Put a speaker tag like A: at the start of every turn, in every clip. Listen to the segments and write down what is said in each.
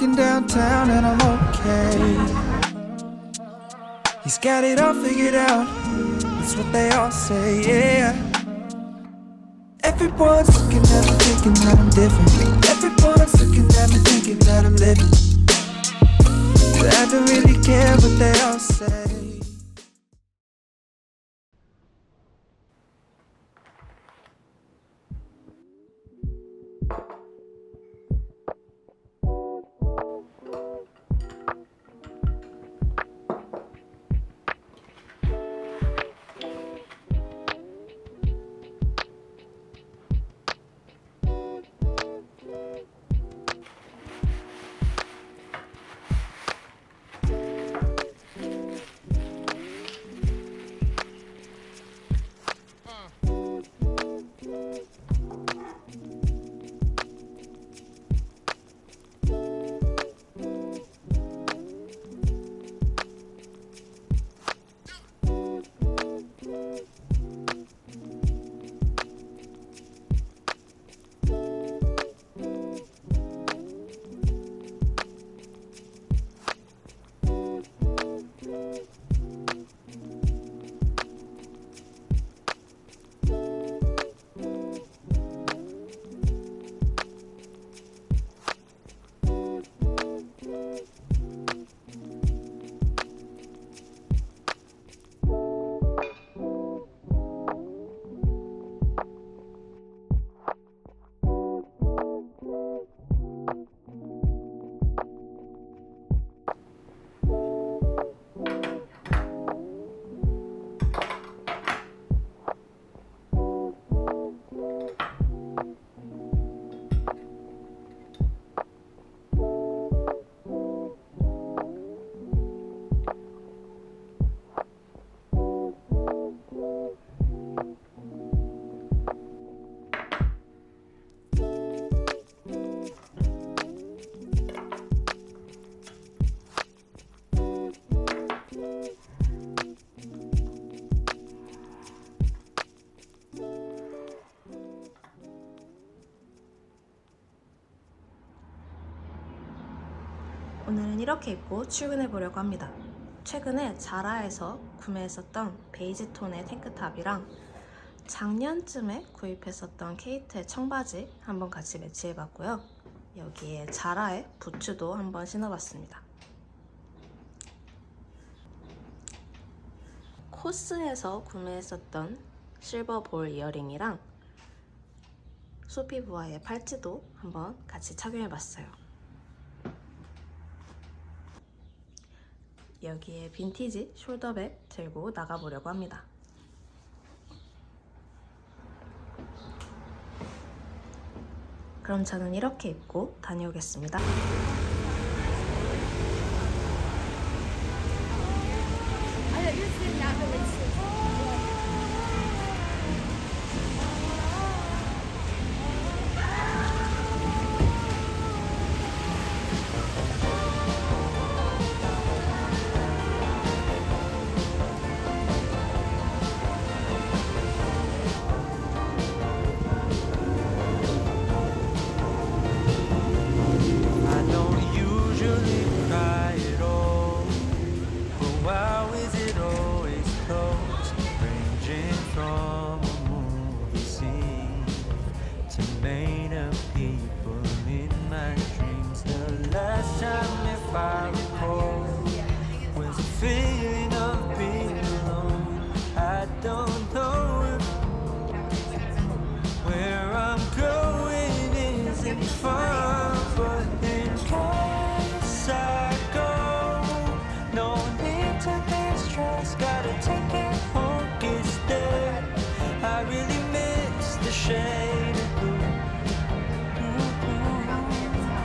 A: walking downtown and I'm okay. He's got it all figured out, that's what they all say, yeah. Everyone's looking at me thinking that I'm different. Everyone's looking at me thinking that I'm living, but I don't really care what they all say.
B: 오늘은 이렇게 입고 출근해 보려고 합니다. 최근에 자라에서 구매했었던 베이지 톤의 탱크탑이랑 작년쯤에 구입했었던 케이트의 청바지 한번 같이 매치해봤고요. 여기에 자라의 부츠도 한번 신어봤습니다. 코스에서 구매했었던 실버 볼 이어링이랑 소피부아의 팔찌도 한번 같이 착용해봤어요. 여기에 빈티지 숄더백 들고 나가보려고 합니다. 그럼 저는 이렇게 입고 다녀오겠습니다.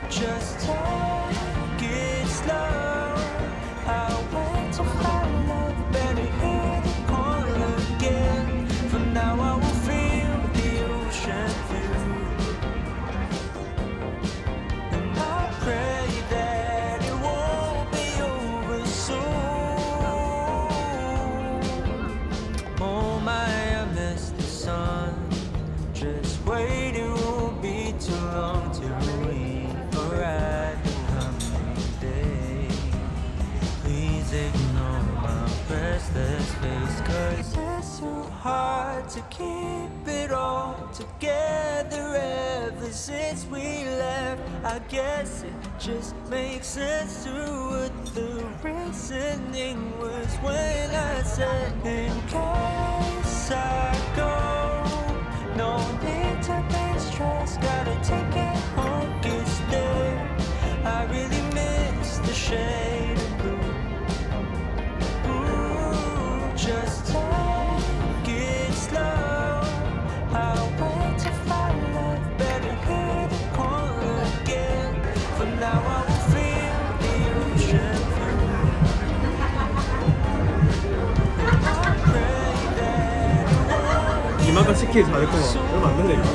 A: Just take it slow. I'll wait to find love, better hear the call again. From now I will feel the ocean view, and I pray that it won't be over soon. ignore my restless face, 'cause it's so hard to keep it all together ever since we left. I guess it just makes sense to what the reasoning was when I said, in case I go, no need to be stressed, gotta take it home, get there. I really miss the shade of blue. Ooh, just take it slow. I'll wait to find love, better hear the call again. For now I will feel the ocean through. I pray that
C: 이마가 시키기 잘했구만. 그러면 안 된다 이거.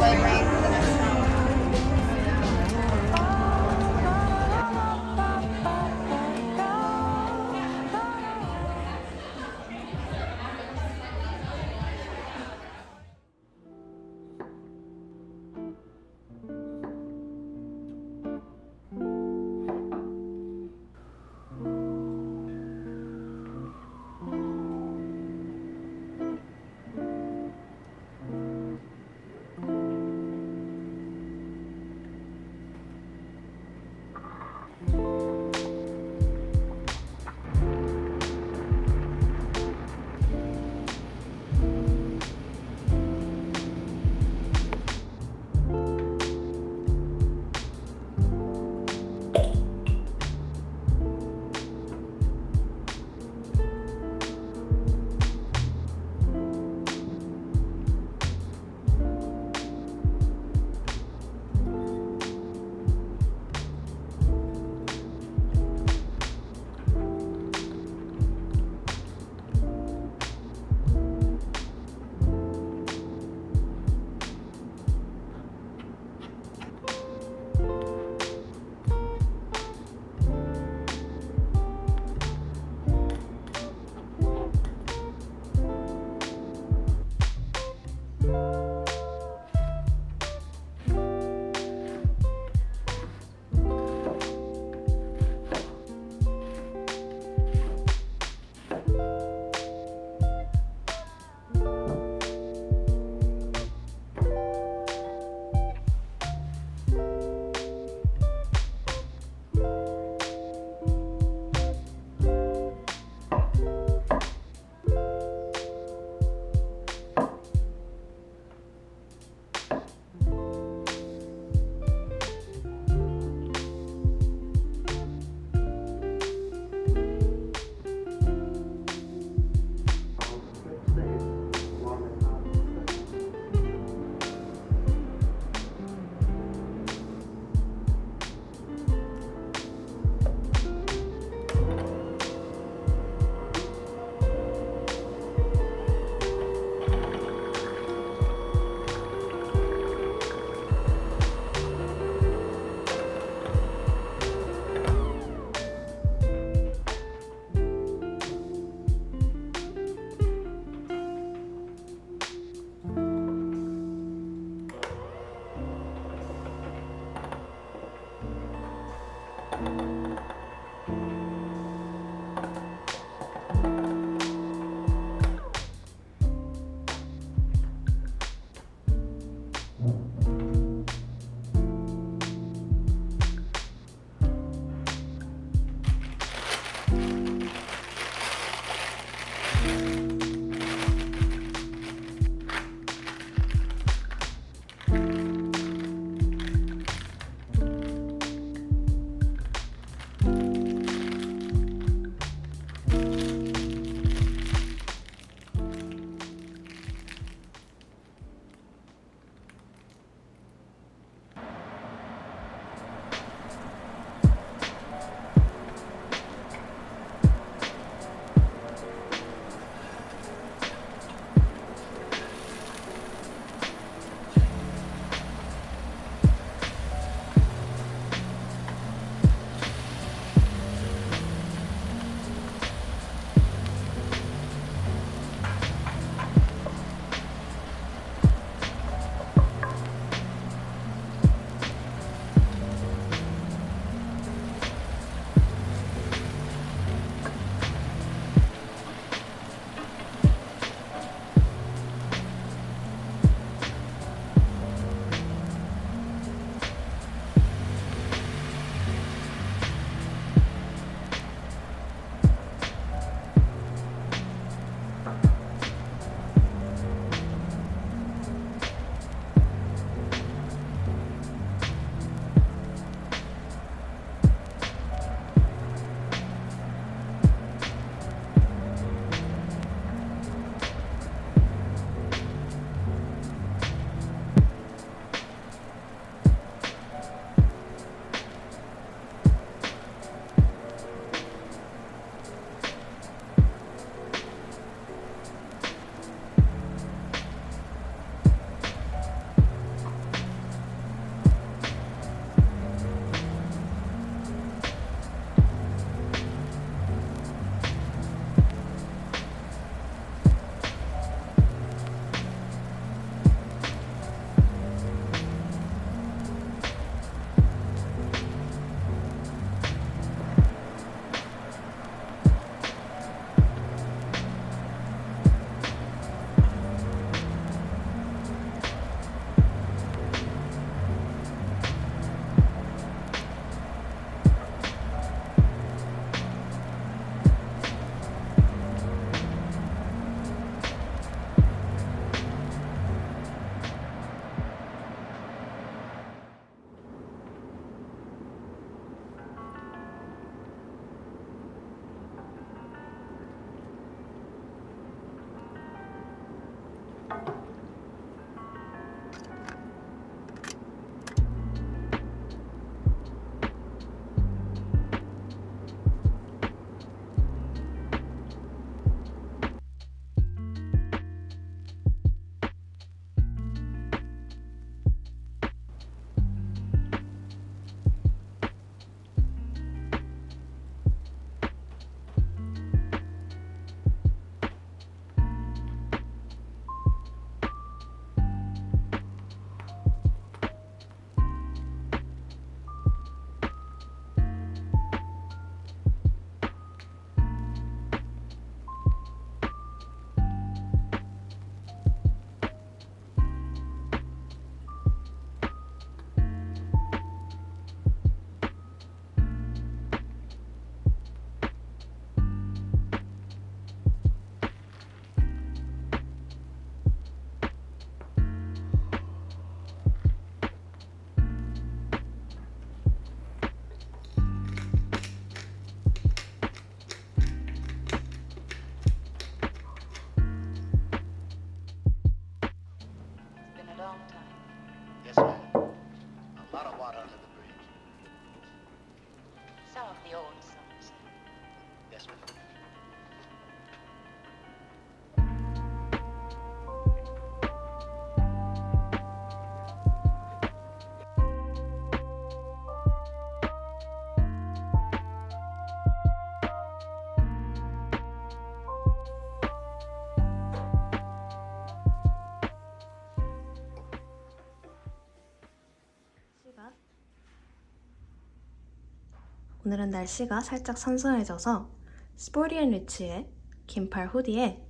B: 오늘은 날씨가 살짝 선선해져서 스포리앤 리치의 긴팔 후디에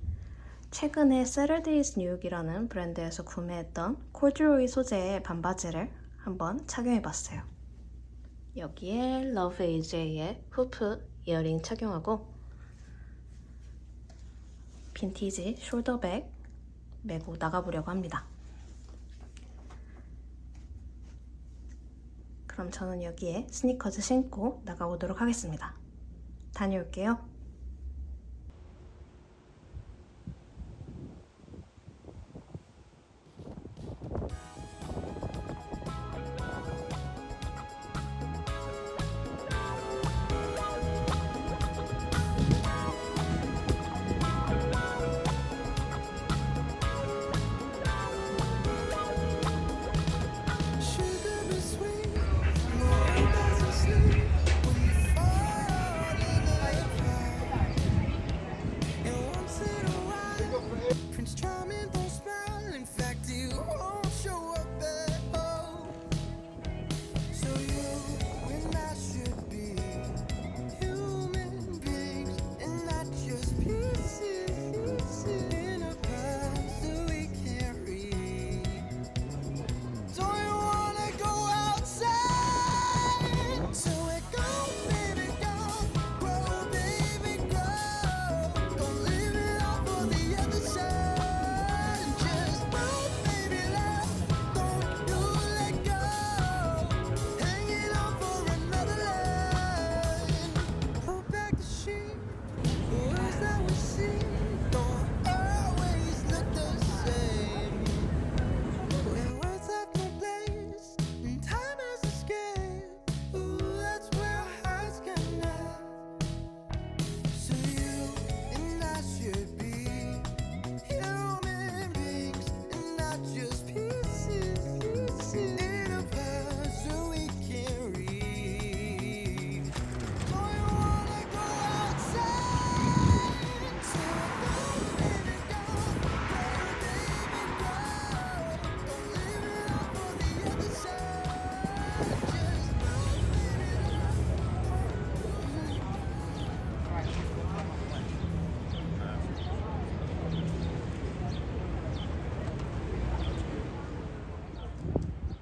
B: 최근에 Saturday's Nuke이라는 브랜드에서 구매했던 코듀로이 소재의 반바지를 한번 착용해봤어요. 여기에 Love AJ의 후프 이어링 착용하고 빈티지 숄더백 메고 나가보려고 합니다. 그럼 저는 여기에 스니커즈 신고 나가보도록 하겠습니다. 다녀올게요.
A: Prince Charming don't smile. In fact, you won't show up at all. So you and I should be human beings and not just pieces in a past that we can't read. Don't you wanna go outside? So it go, baby, go, grow, baby, grow. Don't leave it all for the other side. Just move, baby, love. Don't you let go. Hanging on for another line. Pull back the sheet. The words that we see don't always look the same. When words have no place and time has escaped, ooh, that's where our hearts connect. So you and I should be human beings and not just pieces in a past that we can't read. Don't you wanna go outside? So go, baby, go, baby, go. Don't leave it all for the other side. Just move, baby, love.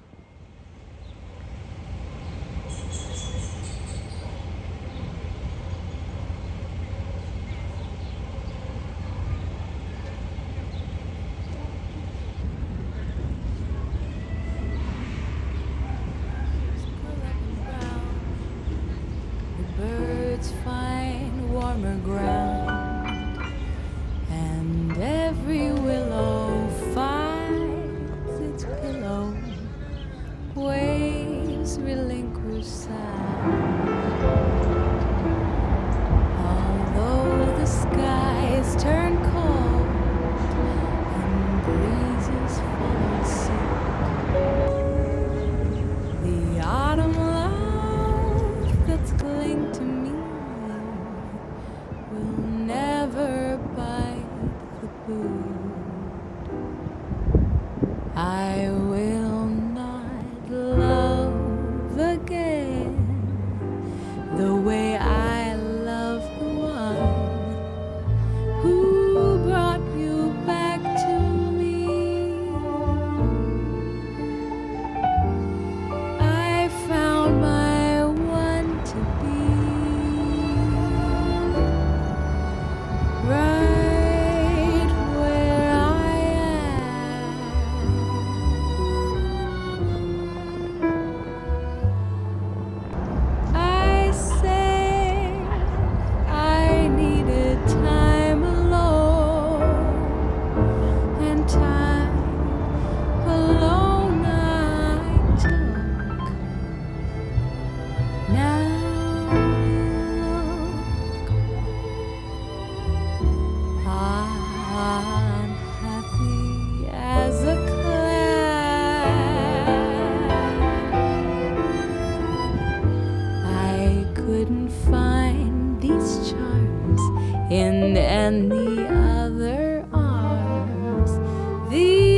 D: The birds find warmer ground, and every willow finds its pillow. Waves relinquish sound, although the skies turn cold and breezes follow suit. The autumn love that's cling to me will never bite the boot. I will not love again the way I love the one who brought you back to me. I found my one to be right where I am. I say I needed time alone, and time alone I took. Now I'm happy as a clam. I couldn't find these charms in any other arms. These